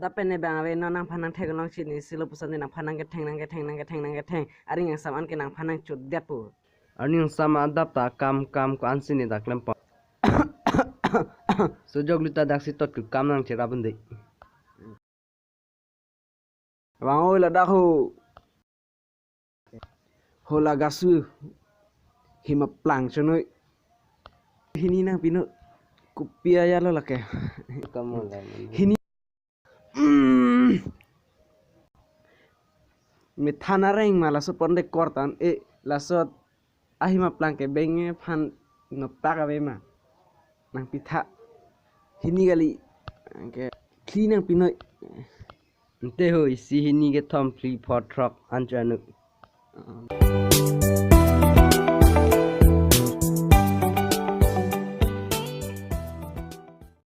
tapi ne bang awe no nang phanang thek nong chini silo pusan nang phanang ke theng ari yang saman ke nang phanang chut depu Ani yang sama adapta kam ko ansini dak lempa. Sojok luta dak sitot ku kam nang cera bende. bang oi la dahu hola gasu hima plang chonoi hini nang pino kupia ya lo lake Kamu lah. hini mi thana reng ma laso ponde kortan e lasot ahima plang ke benge phan no paga be ma nang pitha hini gali ke clean nang pinoi Ente ho isi hini ke thom 3 4 truck anjanu.